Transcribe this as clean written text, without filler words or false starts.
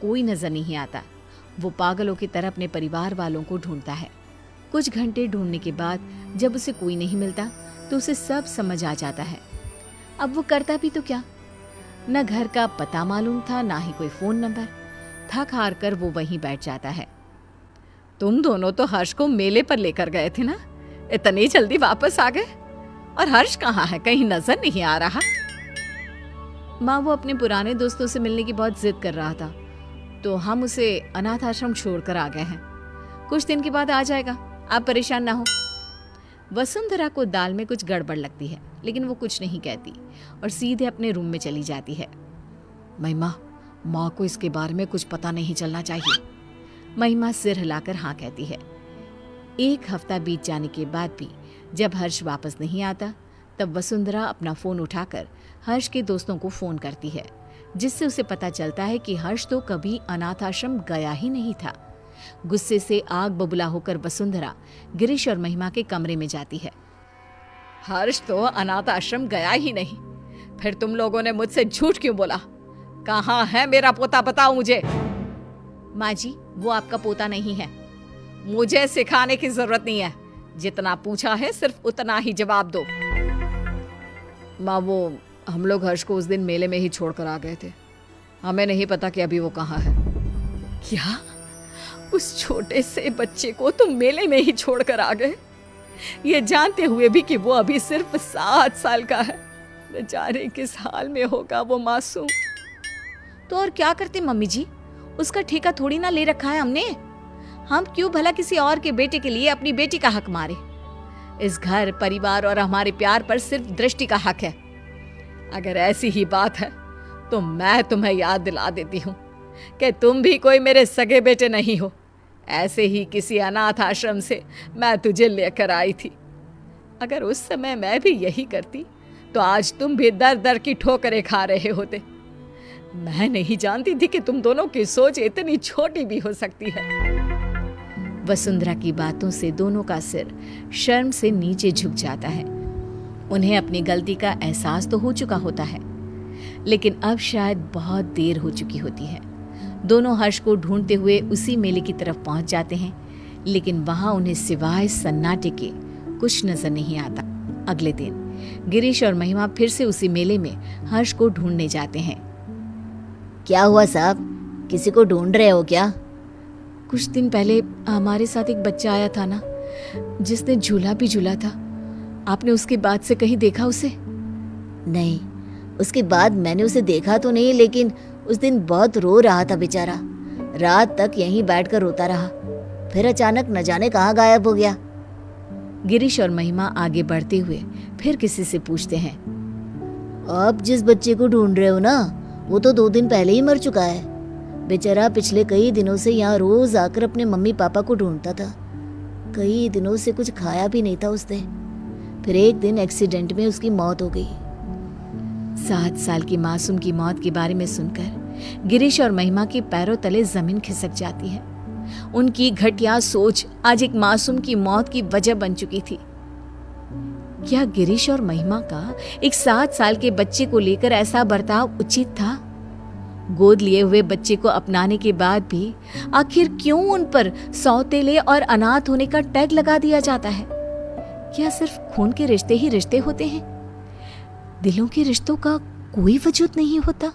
कोई नजर नहीं आता। वो पागलों की तरह अपने परिवार वालों को ढूंढता है। कुछ घंटे ढूंढने के बाद जब उसे कोई नहीं मिलता तो उसे सब समझ आ जाता है। अब वो करता भी तो क्या, न घर का पता मालूम था, ना ही कोई फोन नंबर। थक हार कर वो वहीं बैठ जाता है। तुम दोनों तो हर्ष को मेले पर लेकर गए थे ना, इतनी जल्दी वापस आ गए? और हर्ष कहाँ है, कहीं नजर नहीं आ रहा? माँ, वो अपने पुराने दोस्तों से मिलने की बहुत जिद कर रहा था, तो हम उसे अनाथ आश्रम छोड़कर आ गए हैं। कुछ दिन के बाद आ जाएगा, आप परेशान ना हो। वसुंधरा को दाल में कुछ गड़बड़ लगती है, लेकिन वो कुछ नहीं कहती और सीधे अपने रूम में चली जाती है। महिमा, माँ को इसके बारे में कुछ पता नहीं चलना चाहिए। महिमा सिर हिलाकर हाँ कहती है। एक हफ्ता बीत जाने के बाद भी जब हर्ष वापस नहीं आता, तब वसुंधरा अपना फोन उठाकर हर्ष के दोस्तों को फोन करती है, जिससे उसे पता चलता है कि हर्ष तो कभी अनाथ आश्रम गया ही नहीं था। गुस्से से आग बबूला होकर वसुंधरा गिरीश और महिमा के कमरे में जाती है। हर्ष तो अनाथ आश्रम गया ही नहीं, फिर तुम लोगों ने मुझसे झूठ क्यों बोला? कहाँ है मेरा पोता, बताओ मुझे। माँ जी, वो आपका पोता नहीं है। मुझे सिखाने की जरूरत नहीं है, जितना पूछा है सिर्फ उतना ही जवाब दो। माँ, वो हम लोग हर्ष को उस दिन मेले में ही छोड़कर आ गए थे, हमें नहीं पता कि अभी वो कहाँ है। क्या? उस छोटे से बच्चे को तुम मेले में ही छोड़कर आ गए, ये जानते हुए भी कि वो अभी सिर्फ 7 साल का है? बेचारे किस हाल में होगा वो मासूम। तो और क्या करते मम्मी जी, उसका ठेका थोड़ी ना ले रखा है हमने। हम क्यों भला किसी और के बेटे के लिए अपनी बेटी का हक मारे? इस घर, परिवार और हमारे प्यार पर सिर्फ दृष्टि का हक है। अगर ऐसी ही बात है तो मैं तुम्हें याद दिला देती हूँ कि तुम भी कोई मेरे सगे बेटे नहीं हो। ऐसे ही किसी अनाथ आश्रम से मैं तुझे लेकर आई थी। अगर उस समय मैं भी यही करती तो आज तुम भी दर दर की ठोकरें खा रहे होते। मैं नहीं जानती थी कि तुम दोनों की सोच इतनी छोटी भी हो सकती है। वसुंधरा की बातों से दोनों का सिर शर्म से नीचे झुक जाता है। उन्हें अपनी गलती का एहसास तो हो चुका होता है, लेकिन अब शायद बहुत देर हो चुकी होती है। दोनों हर्ष को ढूंढते हुए उसी मेले की तरफ पहुंच जाते हैं, लेकिन वहां उन्हें सिवाय सन्नाटे के कुछ नजर नहीं आता। अगले दिन गिरीश और महिमा फिर से उसी मेले में हर्ष को ढूंढने जाते हैं। क्या हुआ साहब, किसी को ढूंढ रहे हो क्या? कुछ दिन पहले हमारे साथ एक बच्चा आया था ना, जिसने झूला भी झूला था। आपने उसके बाद से कहीं देखा उसे? नहीं, उसके बाद मैंने उसे देखा तो नहीं, लेकिन उस दिन बहुत रो रहा था बेचारा। रात तक यहीं बैठकर रोता रहा, फिर अचानक न जाने कहाँ गायब हो गया। गिरीश और महिमा आगे बढ़ते हुए फिर किसी से पूछते हैं। आप जिस बच्चे को ढूंढ रहे हो ना, वो तो 2 दिन पहले ही मर चुका है। बेचारा पिछले कई दिनों से यहाँ रोज आकर अपने मम्मी पापा को ढूंढता था। कई दिनों से कुछ खाया भी नहीं था उसने। फिर एक दिन एक्सीडेंट में उसकी मौत हो गई। 7 साल की मासूम की मौत के बारे में सुनकर गिरीश और महिमा के पैरों तले जमीन खिसक जाती है। उनकी घटिया सोच आज एक मासूम की मौत की वजह बन चुकी थी। क्या गिरीश और महिमा का एक 7 साल के बच्चे को लेकर ऐसा बर्ताव उचित था? गोद लिए हुए बच्चे को अपनाने के बाद भी आखिर क्यों उन पर सौतेले और अनाथ होने का टैग लगा दिया जाता है? क्या सिर्फ खून के रिश्ते ही रिश्ते होते हैं? दिलों के रिश्तों का कोई वजूद नहीं होता?